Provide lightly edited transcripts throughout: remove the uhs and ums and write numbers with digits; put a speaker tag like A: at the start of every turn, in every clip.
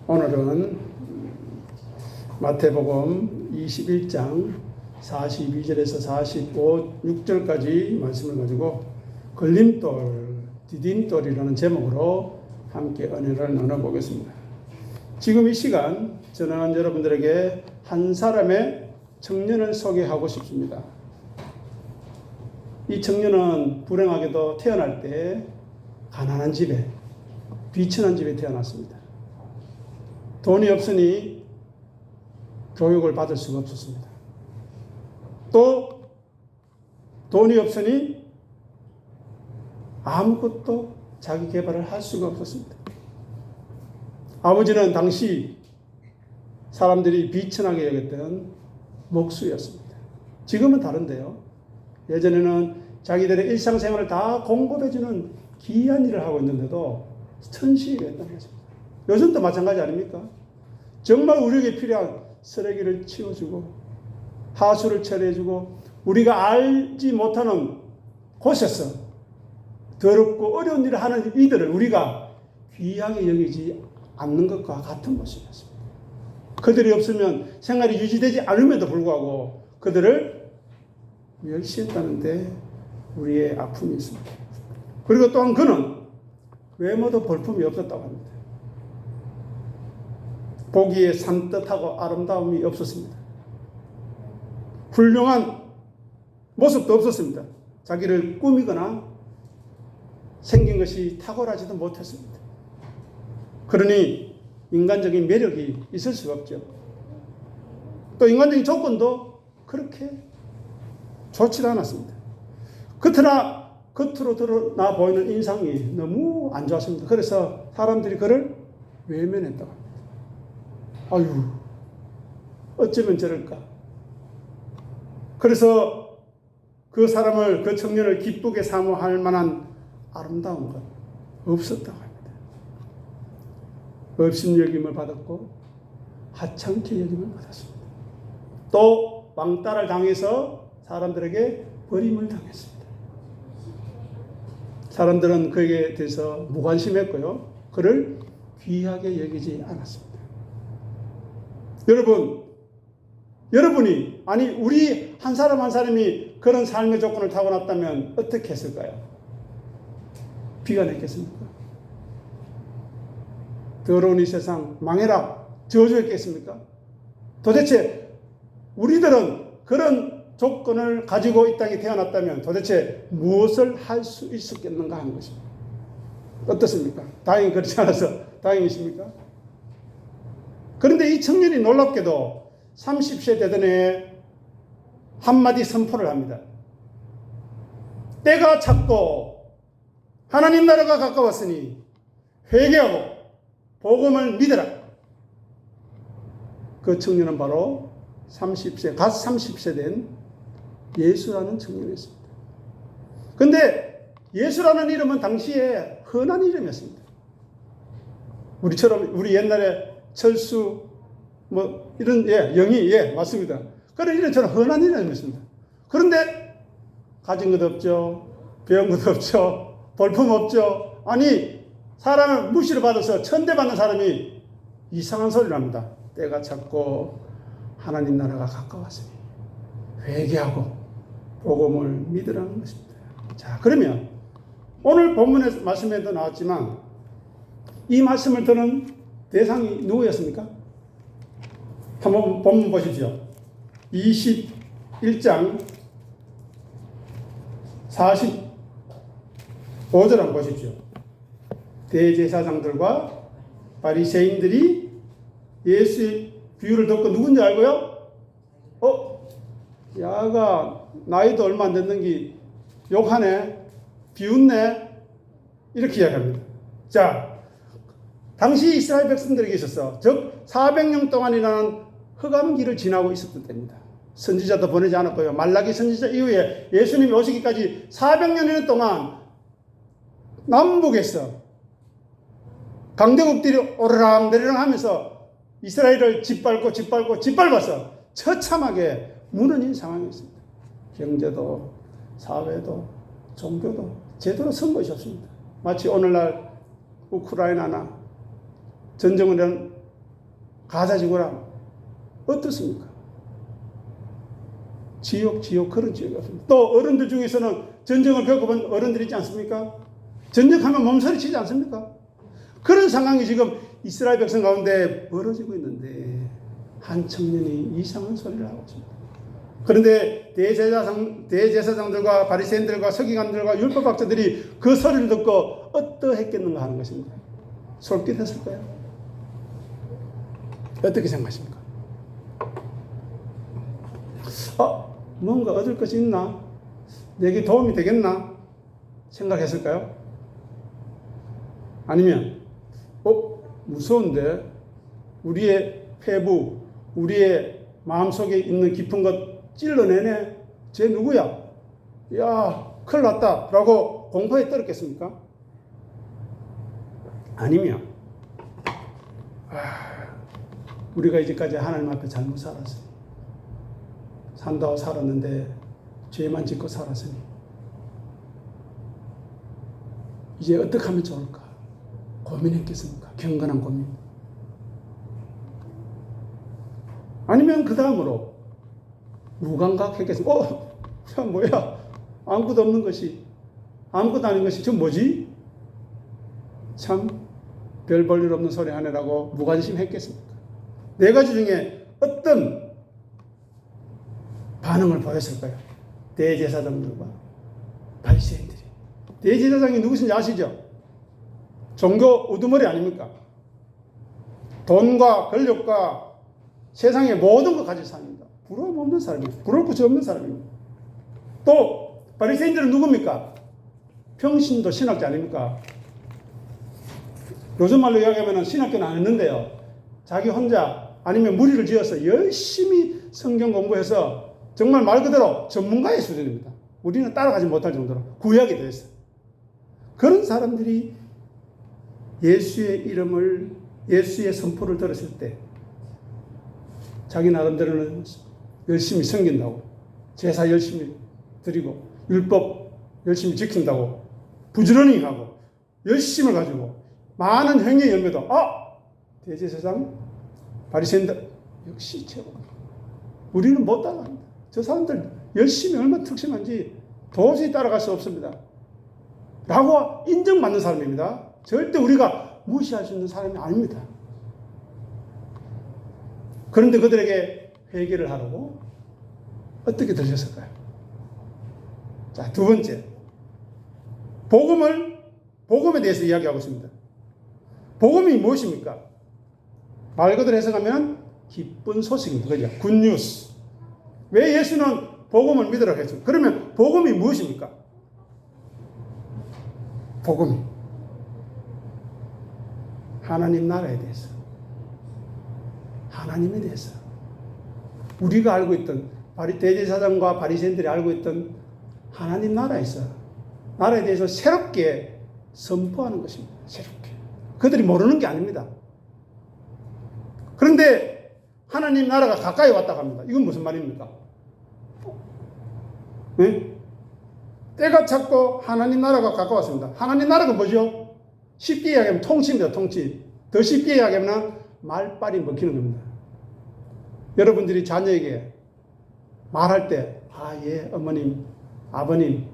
A: 오늘은 마태복음 21장 42절에서 46절까지 말씀을 가지고 걸림돌, 디딤돌이라는 제목으로 함께 은혜를 나눠보겠습니다. 지금 이 시간 전하는 여러분들에게 한 사람의 청년을 소개하고 싶습니다. 이 청년은 불행하게도 태어날 때 가난한 집에, 비천한 집에 태어났습니다. 돈이 없으니 교육을 받을 수가 없었습니다. 또 돈이 없으니 아무것도 자기 개발을 할 수가 없었습니다. 아버지는 당시 사람들이 비천하게 여겼던 목수였습니다. 지금은 다른데요. 예전에는 자기들의 일상생활을 다 공급해주는 귀한 일을 하고 있는데도 천시가 했다는 것입니다. 요즘도 마찬가지 아닙니까? 정말 우리에게 필요한 쓰레기를 치워주고 하수를 처리해주고 우리가 알지 못하는 곳에서 더럽고 어려운 일을 하는 이들을 우리가 귀하게 여기지 않는 것과 같은 모습이었습니다. 그들이 없으면 생활이 유지되지 않음에도 불구하고 그들을 멸시했다는데 우리의 아픔이 있습니다. 그리고 또한 그는 외모도 볼품이 없었다고 합니다. 보기에 산뜻하고 아름다움이 없었습니다. 훌륭한 모습도 없었습니다. 자기를 꾸미거나 생긴 것이 탁월하지도 못했습니다. 그러니 인간적인 매력이 있을 수가 없죠. 또 인간적인 조건도 그렇게 좋지도 않았습니다. 그러나 겉으로 드러나 보이는 인상이 너무 안 좋았습니다. 그래서 사람들이 그를 외면했다고 합니다. 아유, 어쩌면 저럴까. 그래서 그 사람을, 그 청년을 기쁘게 사모할 만한 아름다운 것 없었다고 합니다. 업신여김을 받았고 하찮게 여김을 받았습니다. 또 왕따를 당해서 사람들에게 버림을 당했습니다. 사람들은 그에게 대해서 무관심했고요. 그를 귀하게 여기지 않았습니다. 여러분이, 아니 우리 한 사람 한 사람이 그런 삶의 조건을 타고났다면 어떻게 했을까요? 비관했겠습니까? 더러운 이 세상 망해라 저주했겠습니까? 도대체 우리들은 그런 조건을 가지고 이 땅에 태어났다면 도대체 무엇을 할 수 있었겠는가 하는 것입니다. 어떻습니까? 다행히 그렇지 않아서 다행이십니까? 그런데 이 청년이 놀랍게도 30세 되던 해에 한마디 선포를 합니다. 때가 찼고 하나님 나라가 가까웠으니 회개하고 복음을 믿으라. 그 청년은 바로 30세, 갓 30세 된 예수라는 청년이었습니다. 그런데 예수라는 이름은 당시에 흔한 이름이었습니다. 우리처럼 우리 옛날에 철수 이런 영희 맞습니다. 그런 이름처럼 흔한 이름이었습니다. 그런데 가진 것 없죠. 배운 것 없죠. 볼품 없죠. 아니 사람을 무시를 받아서 천대받는 사람이 이상한 소리를 합니다. 때가 찼고 하나님 나라가 가까웠으니 회개하고 복음을 믿으라는 것입니다. 자, 그러면 오늘 본문의 말씀에도 나왔지만 이 말씀을 들은 대상이 누구였습니까? 한번 본문 보십시오. 21장 45절 한번 보십시오. 대제사장들과 바리새인들이 예수의 비유를 듣고 누군지 알고요? 야가 나이도 얼마 안 됐는지 욕하네, 비웃네, 이렇게 이야기합니다. 자, 당시 이스라엘 백성들에게 있어서 즉 400년 동안이라는 흑암기를 지나고 있었던 때입니다. 선지자도 보내지 않았고요. 말라기 선지자 이후에 예수님이 오시기까지 400년이나 동안 남북에서 강대국들이 오르락내리락 하면서 이스라엘을 짓밟아서 처참하게 무너진 상황이었습니다. 경제도 사회도 종교도 제대로 선 것이 없습니다. 마치 오늘날 우크라이나나 전쟁을 가자 지구라 어떻습니까? 지옥 그런 지옥이 없습니다. 또 어른들 중에서는 전쟁을 겪어본 어른들이 있지 않습니까? 전쟁하면 몸서리 치지 않습니까? 그런 상황이 지금 이스라엘 백성 가운데 벌어지고 있는데 한 청년이 이상한 소리를 하고 있습니다. 그런데 대제사장들과 바리새인들과 서기관들과 율법학자들이 그 소리를 듣고 어떠했겠는가 하는 것입니다. 솔깃했을까요? 어떻게 생각하십니까? 뭔가 얻을 것이 있나? 내게 도움이 되겠나? 생각했을까요? 아니면 무서운데 우리의 폐부, 우리의 마음속에 있는 깊은 것 찔러내네? 쟤 누구야? 야, 큰일 났다 라고 공포에 떨었겠습니까? 아니면 우리가 이제까지 하나님 앞에 잘못 살았어요. 산다고 살았는데 죄만 짓고 살았으니 이제 어떻게 하면 좋을까 고민했겠습니까? 경건한 고민. 아니면 그 다음으로 무감각했겠습니까? 뭐야, 아무것도 없는 것이, 아무것도 아닌 것이 저 뭐지? 참 별 볼 일 없는 소리 하느라고 무관심했겠습니까? 네 가지 중에 어떤 반응을 보였을까요? 대제사장들과 바리새인들이. 대제사장이 누구신지 아시죠? 종교 우두머리 아닙니까? 돈과 권력과 세상의 모든 것 가진 사람입니다. 부러움 없는 사람입니다. 부러울 것이 없는 사람입니다. 또 바리새인들은 누굽니까? 평신도 신학자 아닙니까? 요즘 말로 이야기하면 신학교는 안 했는데요. 자기 혼자 아니면 무리를 지어서 열심히 성경 공부해서 정말 말 그대로 전문가의 수준입니다. 우리는 따라가지 못할 정도로 구약이 되어 있어요. 그런 사람들이 예수의 이름을, 예수의 선포를 들었을 때 자기 나름대로는 열심히 섬긴다고, 제사 열심히 드리고, 율법 열심히 지킨다고, 부지런히 하고, 열심을 가지고 많은 행위의 열매도 대제사장, 바리새인들 역시 최고. 우리는 못 따라갑니다. 저 사람들 열심히 얼마나 특심한지 도저히 따라갈 수 없습니다. 라고 인정받는 사람입니다. 절대 우리가 무시할 수 있는 사람이 아닙니다. 그런데 그들에게 회개를 하라고 어떻게 들으셨을까요? 자, 두 번째. 복음에 대해서 이야기하고 있습니다. 복음이 무엇입니까? 말 그대로 해석하면 기쁜 소식입니다. 그죠? 굿뉴스. 왜 예수는 복음을 믿으라고 했죠? 그러면 복음이 무엇입니까? 복음이 하나님 나라에 대해서, 하나님에 대해서, 우리가 알고 있던 대제사장과 바리새인들이 알고 있던 하나님 나라에 대해서 새롭게 선포하는 것입니다. 새롭게. 그들이 모르는 게 아닙니다. 그런데 하나님 나라가 가까이 왔다고 합니다. 이건 무슨 말입니까? 네? 때가 찼고 하나님 나라가 가까웠습니다. 하나님 나라가 뭐죠? 쉽게 이야기하면 통치입니다. 통치. 더 쉽게 이야기하면 말빨이 먹히는 겁니다. 여러분들이 자녀에게 말할 때 예, 어머님, 아버님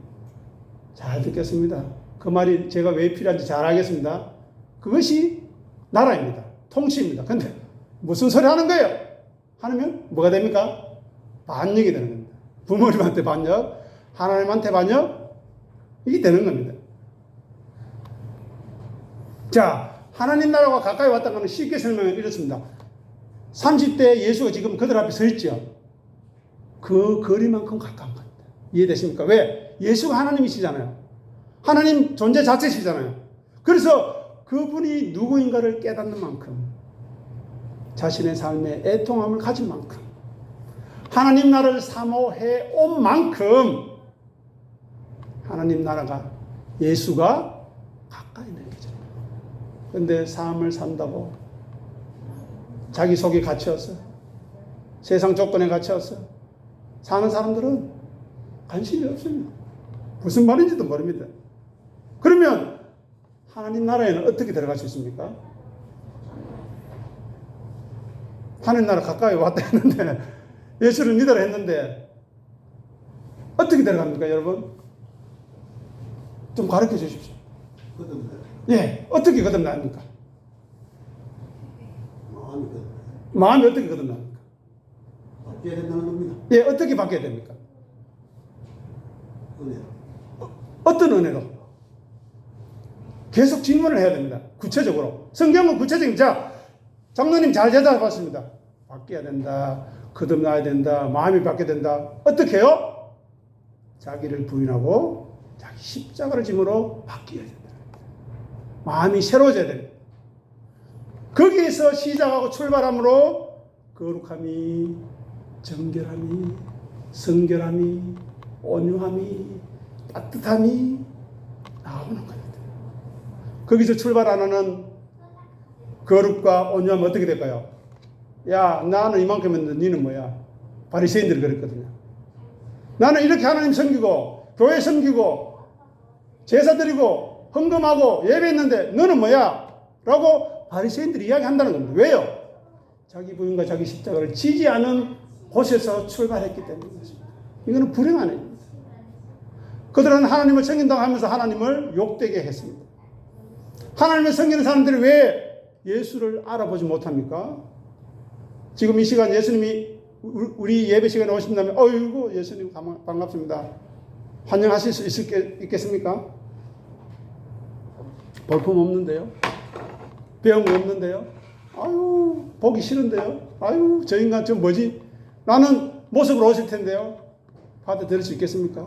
A: 잘 듣겠습니다. 그 말이 제가 왜 필요한지 잘 알겠습니다. 그것이 나라입니다. 통치입니다. 근데 무슨 소리 하는 거예요? 하면 뭐가 됩니까? 반역이 되는 겁니다. 부모님한테 반역, 하나님한테 반역, 이게 되는 겁니다. 자, 하나님 나라가 가까이 왔다는 것은 쉽게 설명해 이렇습니다. 30대 예수가 지금 그들 앞에 서 있죠. 그 거리만큼 가까운 겁니다. 이해되십니까? 왜? 예수가 하나님이시잖아요. 하나님 존재 자체시잖아요. 그래서 그분이 누구인가를 깨닫는 만큼, 자신의 삶에 애통함을 가진 만큼, 하나님 나라를 사모해 온 만큼 하나님 나라가, 예수가 가까이 있는 거죠. 그런데 삶을 산다고 자기 속에 갇혀서, 세상 조건에 갇혀서 사는 사람들은 관심이 없습니다. 무슨 말인지도 모릅니다. 그러면 하나님 나라에는 어떻게 들어갈 수 있습니까? 하나님 나라 가까이 왔다 했는데 예수를 믿으라 했는데 어떻게 들어갑니까, 여러분? 좀 가르쳐 주십시오. 예, 어떻게 거듭납니까? 마음이 어떻게 거듭납니까?
B: 바뀌어야 된다는 겁니다.
A: 예, 어떻게 바뀌어야 됩니까?
B: 은혜.
A: 어떤 은혜로? 계속 질문을 해야 됩니다. 구체적으로. 성경은 구체적인, 자, 장로님 잘 대답하셨습니다. 바뀌어야 된다. 거듭나야 된다. 마음이 바뀌어야 된다. 어떻게 해요? 자기를 부인하고 자기 십자가를 짐으로 바뀌어야 된다. 마음이 새로워져야 됩니다. 거기에서 시작하고 출발함으로 거룩함이, 정결함이, 성결함이, 온유함이, 따뜻함이 나오는 겁니다. 거기서 출발 안 하는 거룩과 온유함은 어떻게 될까요? 야, 나는 이만큼 했는데 너는 뭐야? 바리새인들이 그랬거든요. 나는 이렇게 하나님 섬기고 교회 섬기고 제사 드리고 헌금하고 예배했는데 너는 뭐야? 라고 바리새인들이 이야기한다는 겁니다. 왜요? 자기 부인과 자기 십자가를 지지 않은 곳에서 출발했기 때문입니다. 이거는 불행한 일입니다. 그들은 하나님을 섬긴다고 하면서 하나님을 욕되게 했습니다. 하나님을 섬기는 사람들이 왜 예수를 알아보지 못합니까? 지금 이 시간 예수님이 우리 예배 시간에 오신다면 어이구 예수님 반갑습니다. 환영하실 수 있겠습니까? 볼품 없는데요. 배운 거 없는데요. 아유 보기 싫은데요. 아유 저 인간 저 뭐지? 나는 모습으로 오실 텐데요. 받아들일 수 있겠습니까?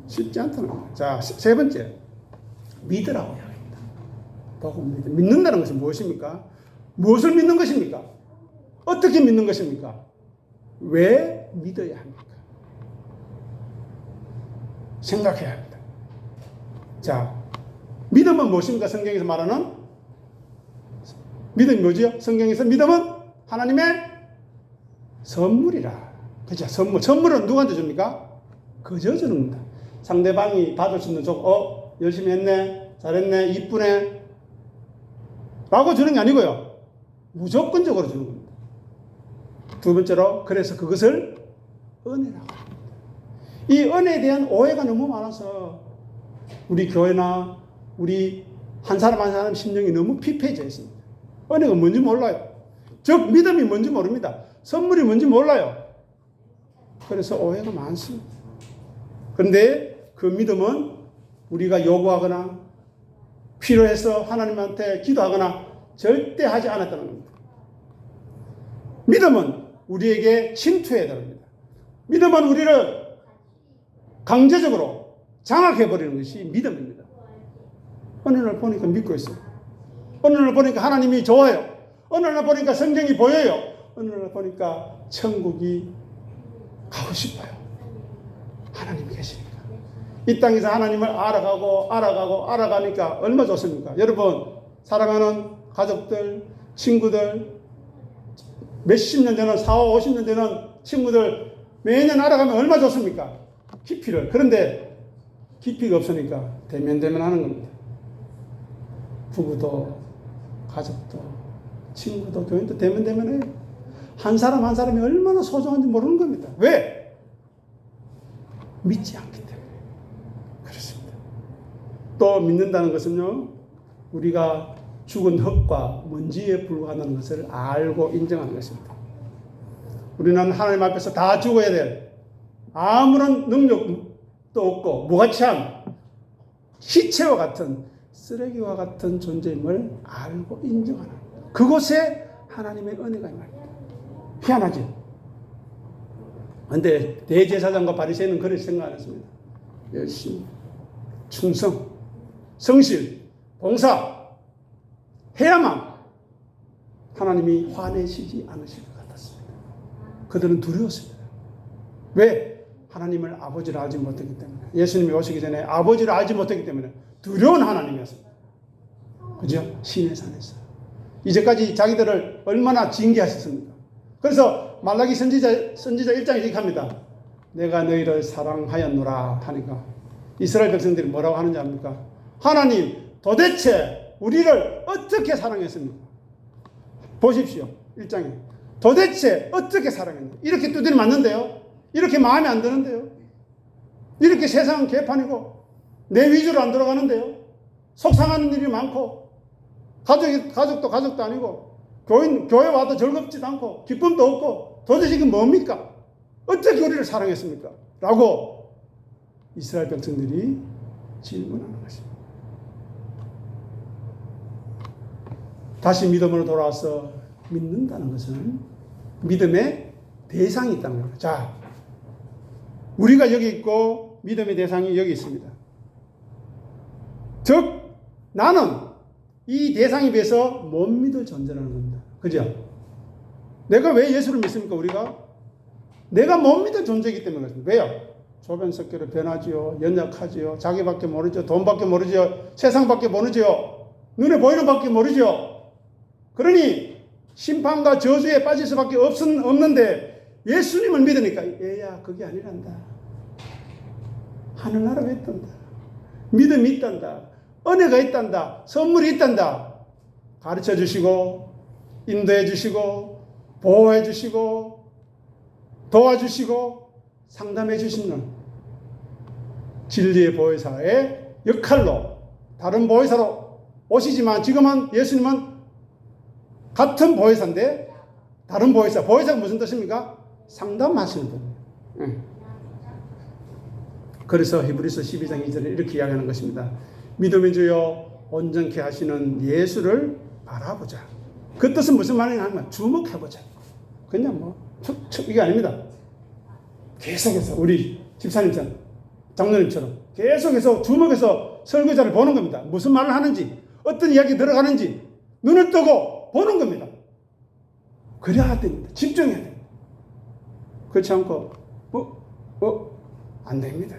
A: 쉽지 않다는 거예요. 자, 세 번째 믿으라고 이야기합니다. 복음 믿는다는 것은 무엇입니까? 무엇을 믿는 것입니까? 어떻게 믿는 것입니까? 왜 믿어야 합니까? 생각해야 합니다. 자, 믿음은 무엇입니까? 성경에서 말하는 믿음이 뭐죠? 성경에서 믿음은 하나님의 선물이라. 그죠? 선물은 누구한테 줍니까? 그저 주는 겁니다. 상대방이 받을 수 있는 열심히 했네, 잘했네, 이쁘네 라고 주는 게 아니고요. 무조건적으로 주는 겁니다. 두 번째로 그래서 그것을 은혜라고 합니다. 이 은혜에 대한 오해가 너무 많아서 우리 교회나 우리 한 사람 한 사람 심령이 너무 피폐해져 있습니다. 은혜가 뭔지 몰라요. 즉 믿음이 뭔지 모릅니다. 선물이 뭔지 몰라요. 그래서 오해가 많습니다. 그런데 그 믿음은 우리가 요구하거나 필요해서 하나님한테 기도하거나 절대 하지 않았다는 겁니다. 믿음은 우리에게 침투해야 됩니다. 믿음은 우리를 강제적으로 장악해버리는 것이 믿음입니다. 어느 날 보니까 믿고 있어요. 어느 날 보니까 하나님이 좋아요. 어느 날 보니까 성경이 보여요. 어느 날 보니까 천국이 가고 싶어요. 하나님이 계시니까. 이 땅에서 하나님을 알아가니까 얼마나 좋습니까? 여러분, 사랑하는 가족들, 친구들, 몇십 년 전에 40, 50년 전에 친구들 매년 알아가면 얼마나 좋습니까? 깊이를. 그런데 깊이가 없으니까 대면 하는 겁니다. 부부도 가족도 친구도 교인도 대면 해요. 한 사람 한 사람이 얼마나 소중한지 모르는 겁니다. 왜? 믿지 않기 때문에 그렇습니다. 또 믿는다는 것은요, 우리가 죽은 흙과 먼지에 불과하다는 것을 알고 인정하는 것입니다. 우리는 하나님 앞에서 다 죽어야 될 아무런 능력도 없고 무가치한 시체와 같은 쓰레기와 같은 존재임을 알고 인정하는 그곳에 하나님의 은혜가 임합니다. 희한하죠? 그런데 대제사장과 바리새인은 그렇게 생각 안 했습니다. 열심히, 충성, 성실, 봉사 해야만 하나님이 화내시지 않으실 것 같았습니다. 그들은 두려웠습니다. 왜? 하나님을 아버지를 알지 못했기 때문에. 예수님이 오시기 전에 아버지를 알지 못했기 때문에 두려운 하나님이었습니다. 그죠? 신의 산에서. 이제까지 자기들을 얼마나 징계하셨습니까? 그래서 말라기 선지자 1장에 이렇게 합니다. 내가 너희를 사랑하였노라 하니까 이스라엘 백성들이 뭐라고 하는지 압니까? 하나님 도대체 우리를 어떻게 사랑했습니까? 보십시오. 1장에 도대체 어떻게 살아가는가? 이렇게 두드려 맞는데요. 이렇게 마음에 안 드는데요. 이렇게 세상은 개판이고 내 위주로 안 들어가는데요. 속상하는 일이 많고 가족도 가족도 아니고 교회 와도 즐겁지도 않고 기쁨도 없고 도대체 이게 뭡니까? 어떻게 우리를 사랑했습니까? 라고 이스라엘 백성들이 질문하는 것입니다. 다시 믿음으로 돌아와서 믿는다는 것은 믿음의 대상이 있다는 거예요. 자, 우리가 여기 있고 믿음의 대상이 여기 있습니다. 즉 나는 이 대상에 비해서 못 믿을 존재라는 겁니다. 그죠? 내가 왜 예수를 믿습니까? 우리가 내가 못 믿을 존재이기 때문에 그렇습니다. 왜요? 조변석계로 변하지요. 연약하지요. 자기밖에 모르죠. 돈밖에 모르죠. 세상밖에 모르죠. 눈에 보이는 밖에 모르죠. 그러니 심판과 저주에 빠질 수밖에 없는데 예수님을 믿으니까 얘야 그게 아니란다. 하늘나라가 있단다. 믿음이 있단다. 은혜가 있단다. 선물이 있단다. 가르쳐 주시고 인도해 주시고 보호해 주시고 도와주시고 상담해 주시는 진리의 보혜사의 역할로 다른 보혜사로 오시지만 지금은 예수님은 같은 보혜사인데 다른 보혜사. 보혜사가 무슨 뜻입니까? 상담하시는 분. 그래서 히브리서 12장 2절에 이렇게 이야기하는 것입니다. 믿음의 주여 온전케 하시는 예수를 바라보자. 그 뜻은 무슨 말이냐 하면 주목해보자. 그냥 뭐 이게 아닙니다. 계속해서 우리 집사님처럼 장로님처럼 계속해서 주목해서 설교자를 보는 겁니다. 무슨 말을 하는지 어떤 이야기 들어가는지 눈을 뜨고 보는 겁니다. 그래야 됩니다. 집중해야 됩니다. 그렇지 않고 안 됩니다.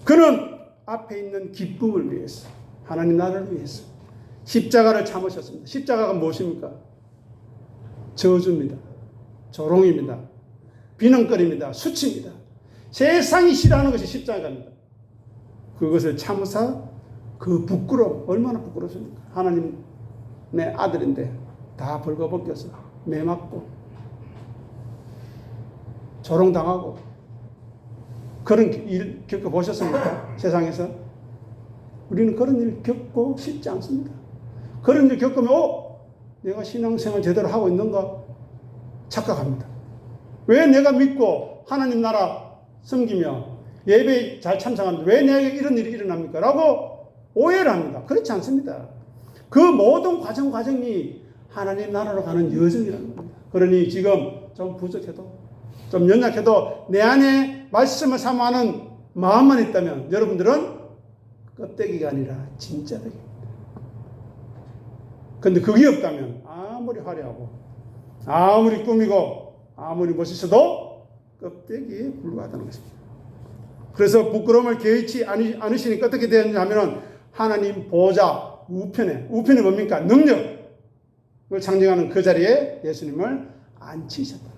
A: 그는 앞에 있는 기쁨을 위해서 하나님 나라를 위해서 십자가를 참으셨습니다. 십자가가 무엇입니까? 저주입니다. 조롱입니다. 비난거리입니다. 수치입니다. 세상이 싫어하는 것이 십자가입니다. 그것을 참으사 그 부끄러움 얼마나 부끄럽습니까? 하나님의 아들인데 다 벌거벗겨서 매맞고 조롱당하고 그런 일 겪어보셨습니까? 세상에서 우리는 그런 일 겪고 싶지 않습니다. 그런 일 겪으면 내가 신앙생활 제대로 하고 있는가 착각합니다. 왜 내가 믿고 하나님 나라 섬기며 예배에 잘 참석하는데 왜 내게 이런 일이 일어납니까? 라고 오해를 합니다. 그렇지 않습니다. 그 모든 과정이 하나님 나라로 가는 여정이라는 겁니다. 그러니 지금 좀 부족해도 좀 연약해도 내 안에 말씀을 사모하는 마음만 있다면 여러분들은 껍데기가 아니라 진짜 백입니다. 그런데 그게 없다면 아무리 화려하고 아무리 꾸미고 아무리 멋있어도 껍데기에 불과하다는 것입니다. 그래서 부끄러움을 개의치 않으시니까 어떻게 되느냐면 하나님 보좌 우편이 뭡니까? 능력을 상징하는 그 자리에 예수님을 앉히셨다.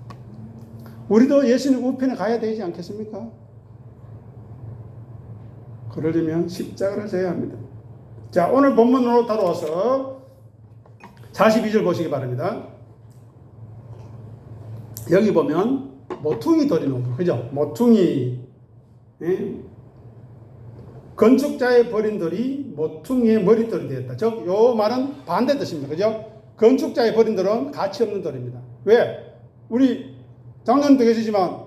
A: 우리도 예수님 우편에 가야 되지 않겠습니까? 그러려면 십자가를 져야 합니다. 자, 오늘 본문으로 돌아와서 42절 보시기 바랍니다. 여기 보면 모퉁이 돌이 나오죠. 그죠? 모퉁이. 건축자의 버린 돌이 모퉁이의 머릿돌이 되었다. 즉, 요 말은 반대 뜻입니다. 그죠? 건축자의 버린 돌은 가치 없는 돌입니다. 왜? 우리 장로님도 계시지만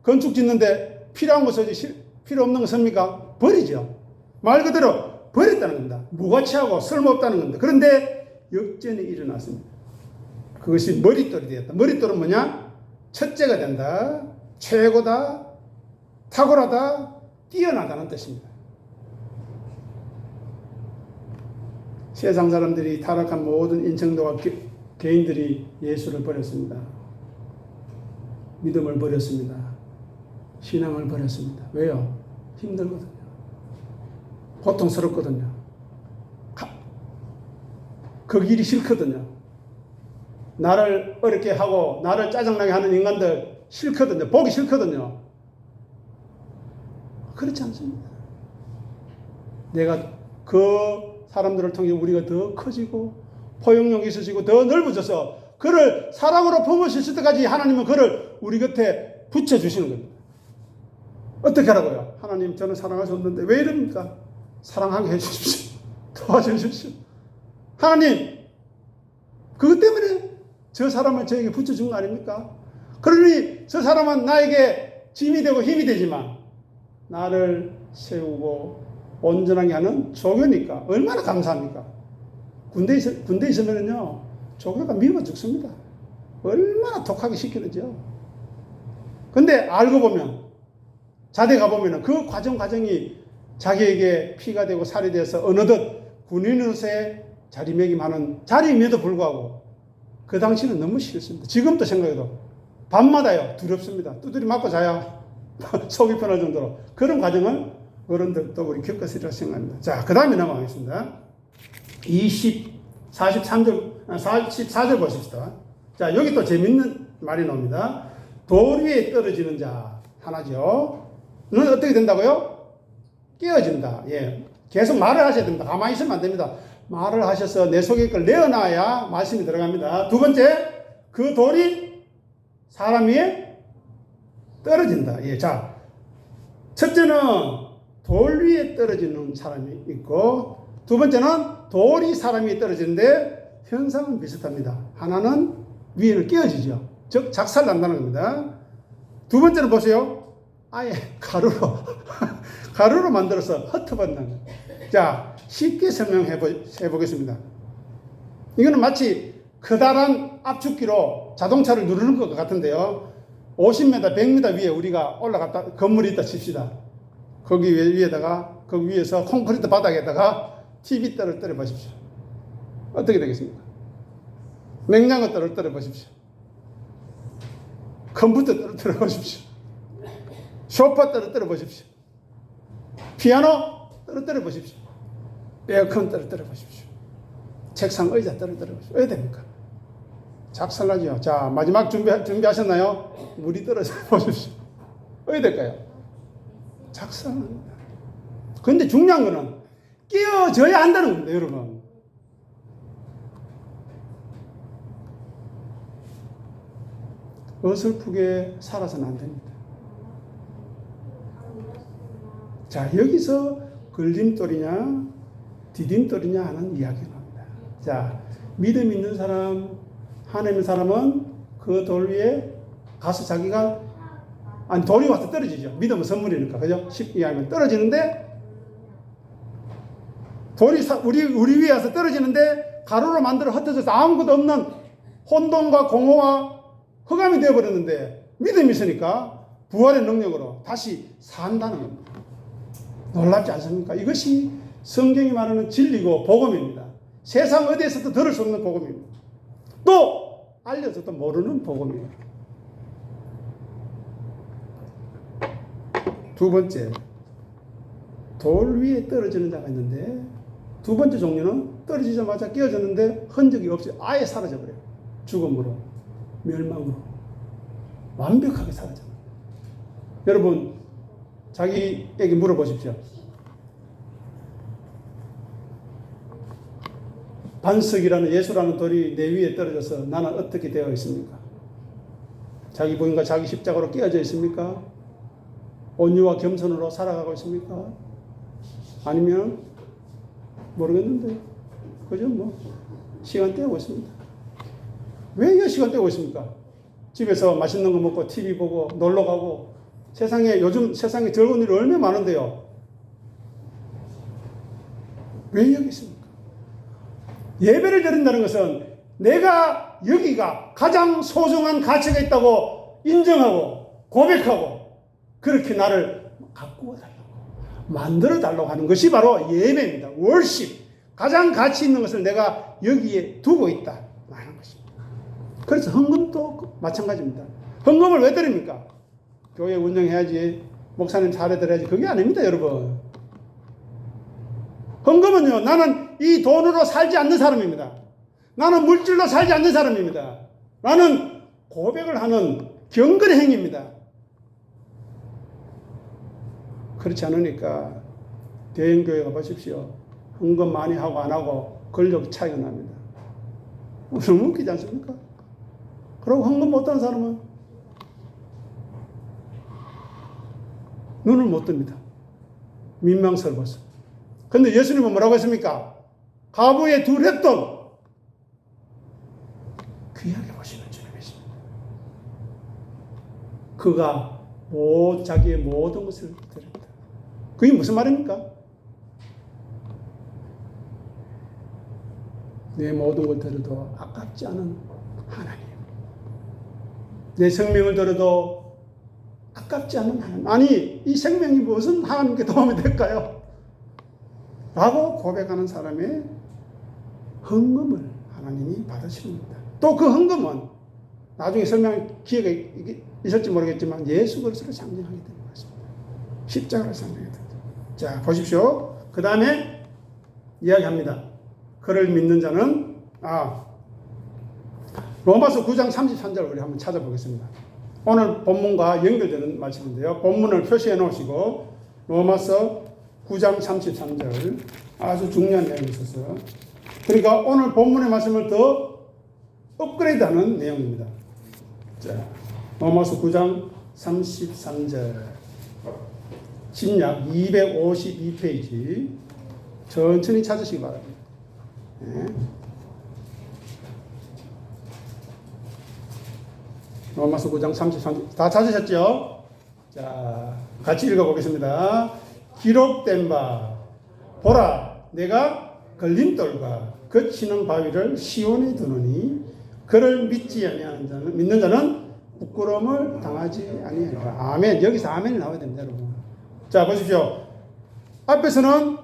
A: 건축 짓는데 필요한 거 쓰지 필요 없는 거 씁니까? 버리죠. 말 그대로 버렸다는 겁니다. 무가치하고 쓸모없다는 겁니다. 그런데 역전이 일어났습니다. 그것이 머릿돌이 되었다. 머릿돌은 뭐냐? 첫째가 된다. 최고다. 탁월하다. 뛰어나다는 뜻입니다. 세상 사람들이 타락한 모든 인청도와 개인들이 예수를 버렸습니다. 믿음을 버렸습니다. 신앙을 버렸습니다. 왜요? 힘들거든요. 고통스럽거든요. 그 길이 싫거든요. 나를 어렵게 하고 나를 짜증나게 하는 인간들 싫거든요. 보기 싫거든요. 그렇지 않습니다. 내가 그 사람들을 통해 우리가 더 커지고 포용력이 있어지고 더 넓어져서 그를 사랑으로 품으실 때까지 하나님은 그를 우리 곁에 붙여주시는 겁니다. 어떻게 하라고요? 하나님, 저는 사랑할 수 없는데 왜 이럽니까? 사랑하게 해주십시오. 도와주십시오. 하나님, 그것 때문에 저 사람을 저에게 붙여준 거 아닙니까? 그러니 저 사람은 나에게 짐이 되고 힘이 되지만 나를 세우고 온전하게 하는 조교니까 얼마나 감사합니까? 군대에 있으면요, 조교가 미워 죽습니다. 얼마나 독하게 시키는지요. 근데 알고 보면, 자대 가보면 그 과정이 자기에게 피가 되고 살이 돼서 어느덧 군인으로서의 자리매김하는 자리임에도 불구하고 그 당시는 너무 싫습니다. 지금도 생각해도 밤마다요, 두렵습니다. 두드리 맞고 자야 속이 편할 정도로 그런 과정을 어른들도 우리 겪었으리라 생각합니다. 자, 그 다음에 넘어가겠습니다. 44절 보십시다. 자, 여기 또 재밌는 말이 나옵니다. 돌 위에 떨어지는 자 하나죠. 는 어떻게 된다고요? 깨어진다. 예. 계속 말을 하셔야 됩니다. 가만히 있으면 안 됩니다. 말을 하셔서 내 속에 걸 내어놔야 말씀이 들어갑니다. 두 번째, 그 돌이 사람 위에 떨어진다. 예. 자, 첫째는 돌 위에 떨어지는 사람이 있고, 두 번째는 돌이 사람 위에 떨어지는데 현상은 비슷합니다. 하나는 위에는 깨어지죠. 즉, 작살난다는 겁니다. 두 번째는 보세요. 아예 가루로 만들어서 흩어버린다는. 자, 쉽게 설명해 보겠습니다. 이거는 마치 커다란 압축기로 자동차를 누르는 것 같은데요. 50m, 100m 위에 우리가 올라갔다, 건물이 있다 칩시다. 거기 위에다가, 그 위에서 콘크리트 바닥에다가 TV 떨어뜨려 보십시오. 어떻게 되겠습니까? 냉장고 떨어뜨려 보십시오. 컴퓨터 떨어뜨려 보십시오. 소파 떨어뜨려 보십시오. 피아노 떨어뜨려 보십시오. 에어컨 떨어뜨려 보십시오. 책상 의자 떨어뜨려 보십시오. 왜 됩니까? 작살나죠. 자, 마지막 준비하셨나요? 물이 떨어져 보십시오. 왜 될까요? 작살납니다. 그런데 중요한 거는 깨어져야 한다는 겁니다, 여러분. 어설프게 살아서는 안 됩니다. 자, 여기서 걸림돌이냐 디딤돌이냐 하는 이야기가 나옵니다. 자, 믿음 있는 사람, 하나님 사람은 그 돌 위에 가서 자기가, 아니, 돌이 와서 떨어지죠. 믿음은 선물이니까. 그죠? 쉽게 이야기하면 떨어지는데, 돌이 우리 위에 와서 떨어지는데 가루로 만들어 흩어져서 아무것도 없는 혼돈과 공허와 흑암이 되어버렸는데 믿음이 있으니까 부활의 능력으로 다시 산다는 겁니다. 놀랍지 않습니까? 이것이 성경이 말하는 진리고 복음입니다. 세상 어디에서도 들을 수 없는 복음입니다. 또 알려져도 모르는 복음이에요. 두 번째, 돌 위에 떨어지는 자가 있는데, 두 번째 종류는 떨어지자마자 깨어졌는데 흔적이 없이 아예 사라져버려요. 죽음으로, 멸망으로 완벽하게 사라져요. 여러분, 자기에게 물어보십시오. 반석이라는 예수라는 돌이 내 위에 떨어져서 나는 어떻게 되어 있습니까? 자기 부인과 자기 십자가로 깨어져 있습니까? 온유와 겸손으로 살아가고 있습니까? 아니면 모르겠는데, 그죠? 뭐 시간 때우고 있습니다. 왜 이 시간 때우고 있습니까? 집에서 맛있는 거 먹고 TV 보고 놀러 가고, 요즘 세상에 즐거운 일이 얼마나 많은데요. 왜 여기 있습니까? 예배를 드린다는 것은 내가 여기가 가장 소중한 가치가 있다고 인정하고 고백하고 그렇게 나를 가꾸어 달라고 만들어 달라고 하는 것이 바로 예배입니다. 월십. 가장 가치 있는 것을 내가 여기에 두고 있다 하는 것입니다. 그래서 헌금도 마찬가지입니다. 헌금을 왜 드립니까? 교회 운영해야지, 목사님 잘해드려야지, 그게 아닙니다, 여러분. 헌금은요, 나는 이 돈으로 살지 않는 사람입니다. 나는 물질로 살지 않는 사람입니다. 나는 고백을 하는 경건의 행위입니다. 그렇지 않으니까 대형교회 가보십시오. 헌금 많이 하고 안 하고 권력 차이가 납니다. 너무 웃기지 않습니까? 그리고 헌금 못하는 사람은 눈을 못 뜹니다. 민망스러워서. 근데 예수님은 뭐라고 했습니까? 가부의 두 렛돈 귀하게 보시는 주님이십니다. 그가 자기의 모든 것을 드립니다. 그게 무슨 말입니까? 내 모든 걸 드려도 아깝지 않은 하나님. 내 생명을 드려도 아깝지 않은 하나님. 아니, 이 생명이 무슨 하나님께 도움이 될까요? 라고 고백하는 사람의 헌금을 하나님이 받으십니다. 또 그 헌금은 나중에 설명할 기회가 있을지 모르겠지만 예수 그리스도를 상징하게 되는 것입니다. 십자가를 상징하게 됩니다. 자, 보십시오. 그 다음에 이야기합니다. 그를 믿는 자는 로마서 9장 33절 우리 한번 찾아보겠습니다. 오늘 본문과 연결되는 말씀인데요. 본문을 표시해 놓으시고 로마서 9장 33절 아주 중요한 내용이 있어서 그러니까 오늘 본문의 말씀을 더 업그레이드하는 내용입니다. 자, 로마서 9장 33절 신약 252페이지 천천히 찾으시기 바랍니다. 네. 로마서 9장 33절 다 찾으셨죠? 자, 같이 읽어보겠습니다. 기록된 바 보라 내가 걸림돌과 거치는 바위를 시온에 두노니 그를 믿는 자는 부끄러움을 당하지 아니하리라. 아멘. 여기서 아멘이 나와야 됩니다, 여러분. 자, 보십시오. 앞에서는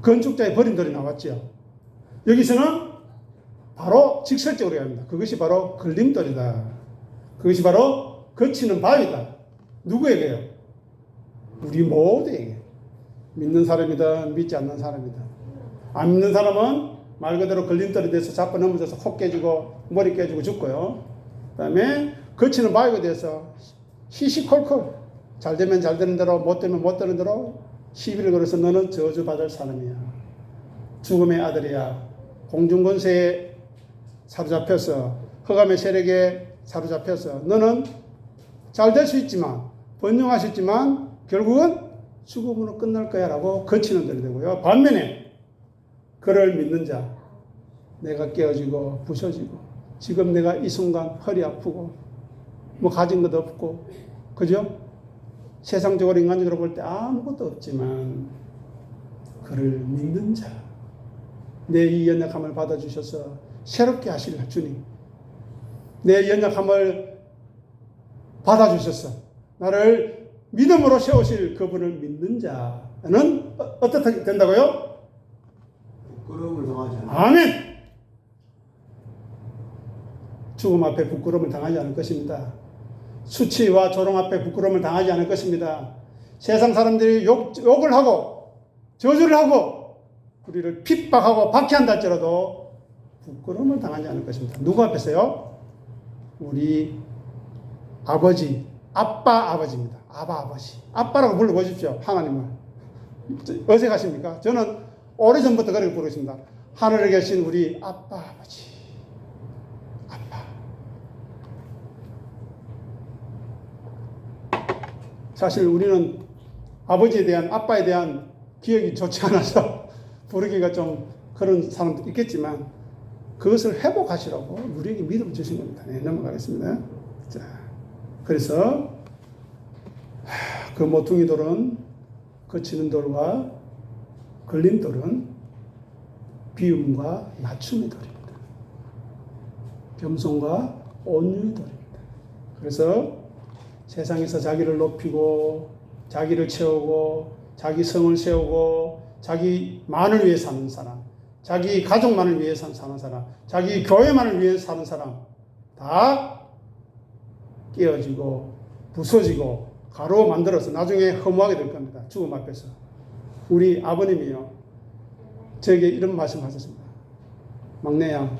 A: 건축자의 버린 돌이 나왔죠. 여기서는 바로 직설적으로 합니다. 그것이 바로 걸림돌이다. 그것이 바로 거치는 바위다. 누구에게요? 우리 모두에게. 믿는 사람이든 믿지 않는 사람이든. 안 믿는 사람은 말 그대로 걸림돌이 돼서 자꾸 넘어져서 코 깨지고 머리 깨지고 죽고요. 그 다음에 거치는 바위가 돼서 시시콜콜 잘 되면 잘 되는 대로 못 되면 못 되는 대로 시비를 걸어서 너는 저주받을 사람이야. 죽음의 아들이야. 공중권세에 사로잡혀서 흑암의 세력에 사로잡혀서 너는 잘 될 수 있지만 번영하셨지만 결국은 죽음으로 끝날 거야 라고 거치는 들이 되고요. 반면에 그를 믿는 자 내가 깨어지고 부서지고 지금 내가 이 순간 허리 아프고 뭐 가진 것도 없고 그죠? 세상적으로 인간적으로 볼 때 아무것도 없지만 그를 믿는 자 내 이 연약함을 받아주셔서 새롭게 하실 주님 내 연약함을 받아주셔서 나를 믿음으로 세우실 그분을 믿는 자는 어떻게 된다고요?
B: 부끄러움을 당하지 않아.
A: 아멘. 죽음 앞에 부끄러움을 당하지 않을 것입니다. 수치와 조롱 앞에 부끄러움을 당하지 않을 것입니다. 세상 사람들이 욕을 하고 저주를 하고 우리를 핍박하고 박해한다 할지라도 부끄러움을 당하지 않을 것입니다. 누구 앞에서요? 우리 아버지, 아버지입니다. 아버지. 아빠라고 불러보십시오. 하나님을. 어색하십니까? 저는 오래전부터 그렇게 부르겠습니다. 하늘에 계신 우리 아버지. 아빠. 사실 우리는 아버지에 대한, 아빠에 대한 기억이 좋지 않아서 부르기가 좀 그런 사람도 있겠지만 그것을 회복하시라고 우리에게 믿음 주신 겁니다. 네, 넘어가겠습니다. 자, 그래서 그 모퉁이 돌은 거치는 돌과 걸림돌은 비움과 낮춤의 돌입니다. 겸손과 온유의 돌입니다. 그래서 세상에서 자기를 높이고 자기를 채우고 자기 성을 세우고 자기만을 위해 사는 사람, 자기 가족만을 위해 사는 사람, 자기 교회만을 위해 사는 사람 다 깨어지고 부서지고 가로 만들어서 나중에 허무하게 될 겁니다. 죽음 앞에서. 우리 아버님이요. 저에게 이런 말씀 하셨습니다. 막내야,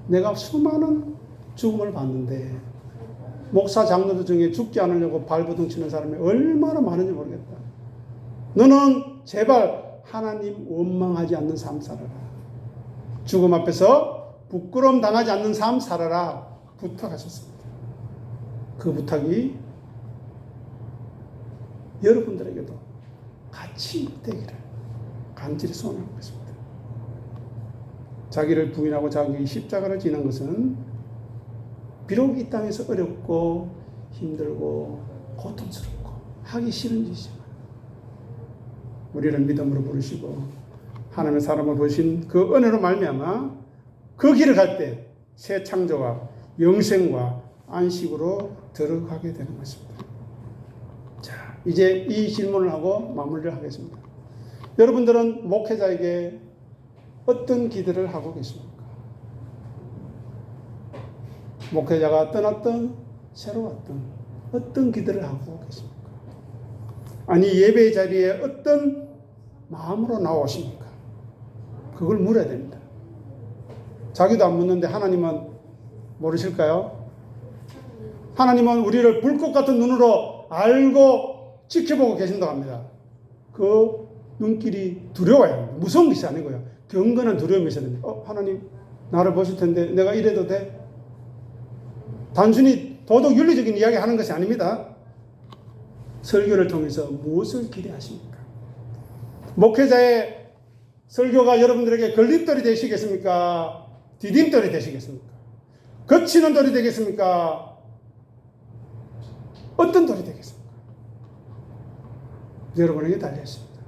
A: 내가 수많은 죽음을 봤는데 목사 장로들 중에 죽지 않으려고 발버둥 치는 사람이 얼마나 많은지 모르겠다. 너는 제발 하나님 원망하지 않는 삶 살아라. 죽음 앞에서 부끄러움 당하지 않는 삶 살아라 부탁하셨습니다. 그 부탁이 여러분들에게도 같이 되기를 간절히 소원하고 있습니다. 자기를 부인하고 자기 십자가를 지는 것은 비록 이 땅에서 어렵고 힘들고 고통스럽고 하기 싫은 짓이지만 우리를 믿음으로 부르시고 하나님의 사람을 보신 그 은혜로 말미암아 그 길을 갈 때 새 창조와 영생과 안식으로 들어가게 되는 것입니다. 자, 이제 이 질문을 하고 마무리를 하겠습니다. 여러분들은 목회자에게 어떤 기대를 하고 계십니까? 목회자가 떠났던 새로 왔던 어떤 기대를 하고 계십니까? 아니 예배의 자리에 어떤 마음으로 나오십니까? 그걸 물어야 됩니다. 자기도 안 묻는데 하나님은 모르실까요? 하나님은 우리를 불꽃 같은 눈으로 알고 지켜보고 계신다고 합니다. 그 눈길이 두려워요. 무서운 것이 아니고요. 경건한 두려움이 있어야 됩니다. 하나님 나를 보실 텐데 내가 이래도 돼? 단순히 도덕 윤리적인 이야기 하는 것이 아닙니다. 설교를 통해서 무엇을 기대하십니까? 목회자의 설교가 여러분들에게 걸림돌이 되시겠습니까? 디딤돌이 되시겠습니까? 거치는 돌이 되겠습니까? 어떤 돌이 되겠습니까? 여러분에게 달려있습니다.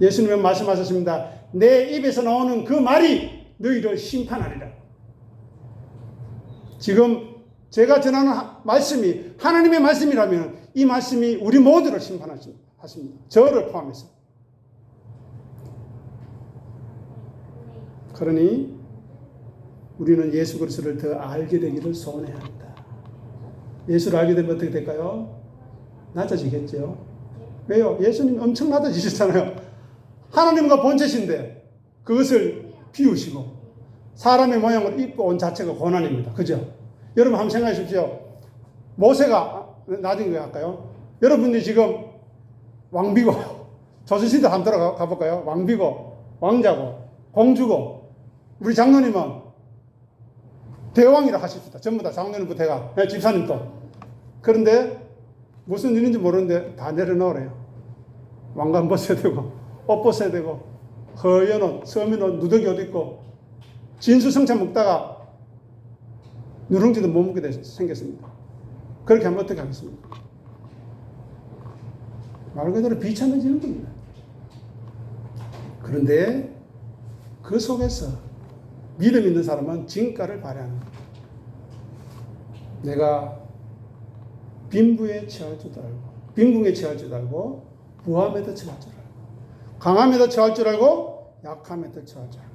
A: 예수님은 말씀하셨습니다. 내 입에서 나오는 그 말이 너희를 심판하리라. 지금 제가 전하는 말씀이 하나님의 말씀이라면 이 말씀이 우리 모두를 심판하십니다. 저를 포함해서. 그러니 우리는 예수 그리스도를 더 알게 되기를 소원해야 합니다. 예수를 알게 되면 어떻게 될까요? 낮아지겠죠. 왜요? 예수님 엄청 낮아지셨잖아요. 하나님과 본체신데 그것을 비우시고 사람의 모양을 입고 온 자체가 고난입니다. 그죠? 여러분 한번 생각해 주십시오. 모세가 나중에 할까요? 여러분들이 지금 왕비고 조선시대 한번 들어가 볼까요? 왕비고 왕자고 공주고 우리 장로님은 대왕이라 하십시다. 전부 다 장로님 부대가 집사님도. 그런데 무슨 일인지 모르는데 다 내려놓으래요. 왕관 벗어야 되고 옷 벗어야 되고 허연 옷, 서민 옷, 누더기 옷 입고 진수성찬 먹다가 누룽지도 못 먹게 생겼습니다. 그렇게 하면 어떻게 하겠습니까? 말 그대로 비참해지는 겁니다. 그런데 그 속에서 믿음 있는 사람은 진가를 발휘하는 겁니다. 내가 빈부에 처할 줄 알고 빈궁에 처할 줄 알고 부함에도 처할 줄 알고 강함에도 처할 줄 알고 약함에도 처할 줄 알고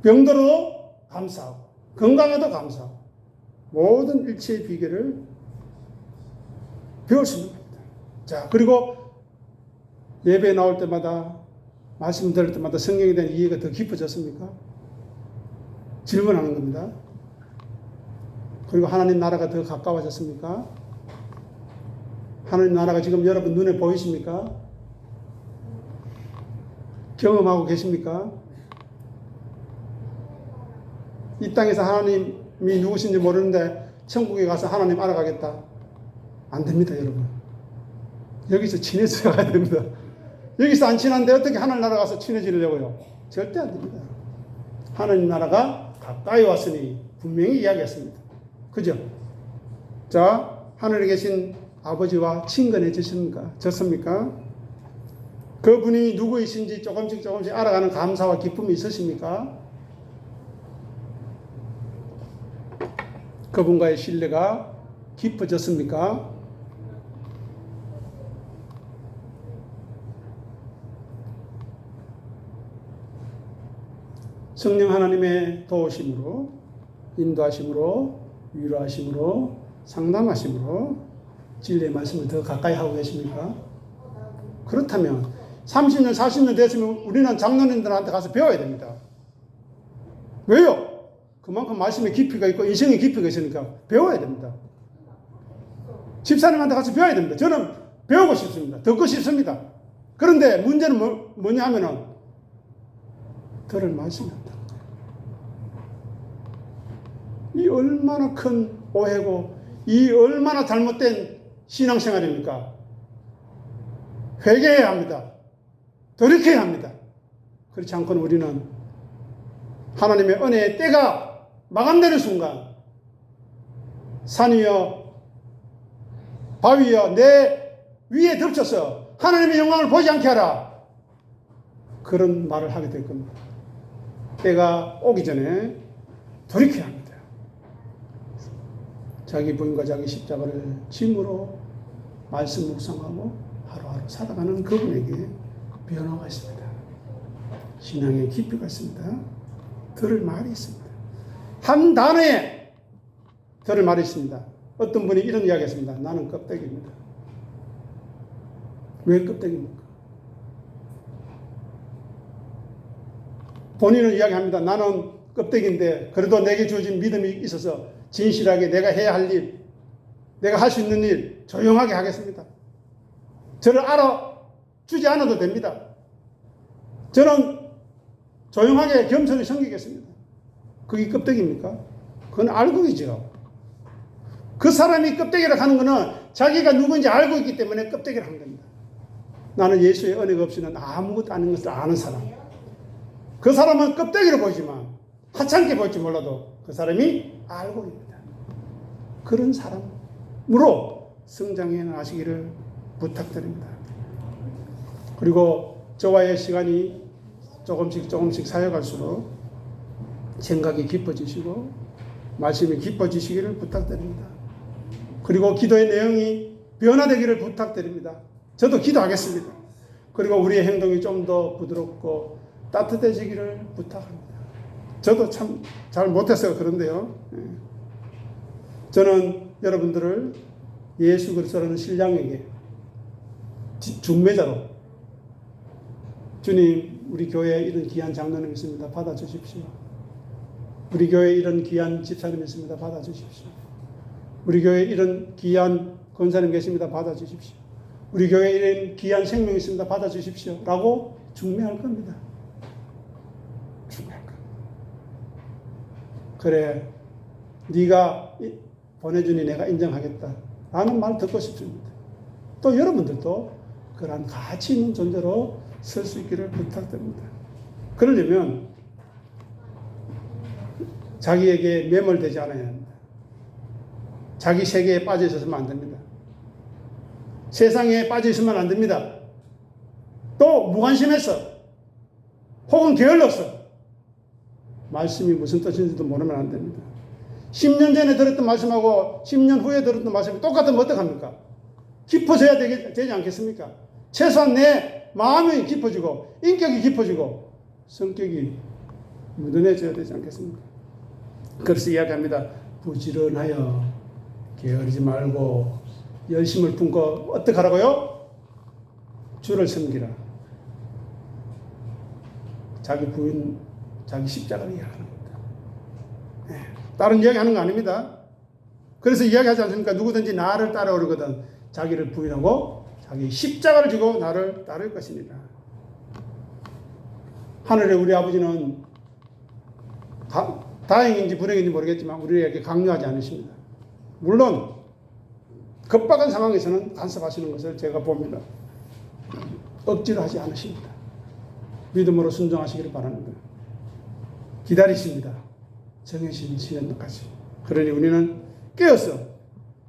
A: 병들어도 감사하고 건강에도 감사하고 모든 일체의 비결을 배울 수 있는 겁니다. 자, 그리고 예배에 나올 때마다 말씀 들을 때마다 성경에 대한 이해가 더 깊어졌습니까? 질문하는 겁니다. 그리고 하나님 나라가 더 가까워졌습니까? 하나님 나라가 지금 여러분 눈에 보이십니까? 경험하고 계십니까? 이 땅에서 하나님이 누구신지 모르는데 천국에 가서 하나님 알아가겠다. 안 됩니다, 여러분. 여기서 친해져 가야 됩니다. 여기서 안 친한데 어떻게 하나님 나라 가서 친해지려고요? 절대 안 됩니다. 하나님 나라가 가까이 왔으니 분명히 이야기했습니다. 그죠? 자, 하늘에 계신 아버지와 친근해지셨습니까? 그분이 누구이신지 조금씩 알아가는 감사와 기쁨이 있으십니까? 그분과의 신뢰가 깊어졌습니까? 성령 하나님의 도우심으로, 인도하심으로, 위로하심으로, 상담하심으로 진리의 말씀을 더 가까이 하고 계십니까? 그렇다면 30년, 40년 됐으면 우리는 장로님들한테 가서 배워야 됩니다. 왜요? 그만큼 말씀의 깊이가 있고 인생의 깊이가 있으니까 배워야 됩니다. 집사님한테 가서 배워야 됩니다. 저는 배우고 싶습니다. 듣고 싶습니다. 그런데 문제는 뭐냐 하면은 들을 말씀이 없다는 거예요. 이 얼마나 큰 오해고 이 얼마나 잘못된 신앙생활입니까? 회개해야 합니다. 돌이켜야 합니다. 그렇지 않고는 우리는 하나님의 은혜의 때가 마감되는 순간 산이여 바위여 내 위에 덮쳐서 하나님의 영광을 보지 않게 하라. 그런 말을 하게 될 겁니다. 때가 오기 전에 돌이켜야 합니다. 자기 부인과 자기 십자가를 짐으로 말씀 묵상하고 하루하루 살아가는 그분에게 변화가 있습니다. 신앙의 깊이가 있습니다. 들을 말이 있습니다. 한 단어에 들을 말이 있습니다. 어떤 분이 이런 이야기 했습니다. 나는 껍데기입니다. 왜 껍데기입니까? 본인은 이야기합니다. 나는 껍데기인데 그래도 내게 주어진 믿음이 있어서 진실하게 내가 해야 할 일, 내가 할 수 있는 일 조용하게 하겠습니다. 저를 알아주지 않아도 됩니다. 저는 조용하게 겸손히 섬기겠습니다. 그게 껍데기입니까? 그건 알고이죠. 그 사람이 껍데기를 하는 것은 자기가 누구인지 알고 있기 때문에 껍데기를 한 겁니다. 나는 예수의 은혜가 없이는 아무것도 아닌 것을 아는 사람. 그 사람은 껍데기로 보이지만 하찮게 볼지 몰라도 그 사람이 알고 있습니다. 그런 사람으로 성장해 나가시기를 부탁드립니다. 그리고 저와의 시간이 조금씩 쌓여갈수록 생각이 깊어지시고 말씀이 깊어지시기를 부탁드립니다. 그리고 기도의 내용이 변화되기를 부탁드립니다. 저도 기도하겠습니다. 그리고 우리의 행동이 좀 더 부드럽고 따뜻해지기를 부탁합니다. 저도 참 잘 못해서 그런데요. 저는 여러분들을 예수 그리스도라는 신랑에게 중매자로 주님 우리 교회에 이런 귀한 장로님 있습니다. 받아주십시오. 우리 교회에 이런 귀한 집사님 있습니다. 받아주십시오. 우리 교회에 이런 귀한 권사님 계십니다. 받아주십시오. 우리 교회에 이런 귀한 생명 있습니다. 받아주십시오. 라고 중매할 겁니다. 중매할 겁니다. 그래 네가 보내주니 내가 인정하겠다. 라는 말 듣고 싶습니다. 또 여러분들도 그러한 가치 있는 존재로 설 수 있기를 부탁드립니다. 그러려면 자기에게 매몰되지 않아야 합니다. 자기 세계에 빠져 있어서는 안 됩니다. 세상에 빠져 있으면 안 됩니다. 또 무관심해서 혹은 게을러서 말씀이 무슨 뜻인지도 모르면 안 됩니다. 10년 전에 들었던 말씀하고 10년 후에 들었던 말씀이 똑같으면 어떡합니까? 깊어져야 되지 않겠습니까? 최소한 내 마음이 깊어지고 인격이 깊어지고 성격이 묻어내져야 되지 않겠습니까? 그래서 이야기합니다. 부지런하여 게으르지 말고 열심을 품고 어떻게 하라고요? 주를 섬기라. 자기 부인, 자기 십자가를 이야기하는 겁니다. 네. 다른 이야기하는 거 아닙니다. 그래서 이야기하지 않습니까? 누구든지 나를 따라오려거든 자기를 부인하고 자기 십자가를 지고 나를 따를 것입니다. 하늘의 우리 아버지는 다행인지 불행인지 모르겠지만 우리에게 강요하지 않으십니다. 물론 급박한 상황에서는 간섭하시는 것을 제가 봅니다. 억지로 하지 않으십니다. 믿음으로 순종하시기를 바랍니다. 기다리십니다. 정해진 시간까지. 그러니 우리는 깨어서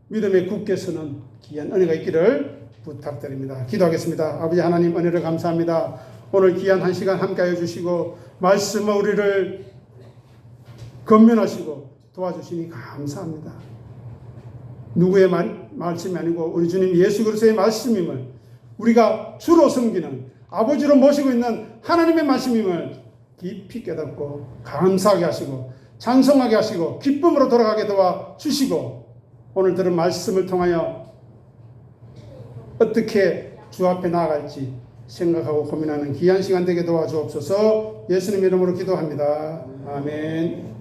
A: 믿음에 굳게 서는 귀한 은혜가 있기를 부탁드립니다. 기도하겠습니다. 아버지 하나님 은혜를 감사합니다. 오늘 귀한 한 시간 함께하여 주시고 말씀으로 우리를 건면하시고 도와주시니 감사합니다. 누구의 말씀이 아니고 우리 주님 예수 그리스도의 말씀임을 우리가 주로 섬기는 아버지로 모시고 있는 하나님의 말씀임을 깊이 깨닫고 감사하게 하시고 찬송하게 하시고 기쁨으로 돌아가게 도와주시고 오늘 들은 말씀을 통하여 어떻게 주 앞에 나아갈지 생각하고 고민하는 귀한 시간 되게 도와주옵소서. 예수님 이름으로 기도합니다. 아멘.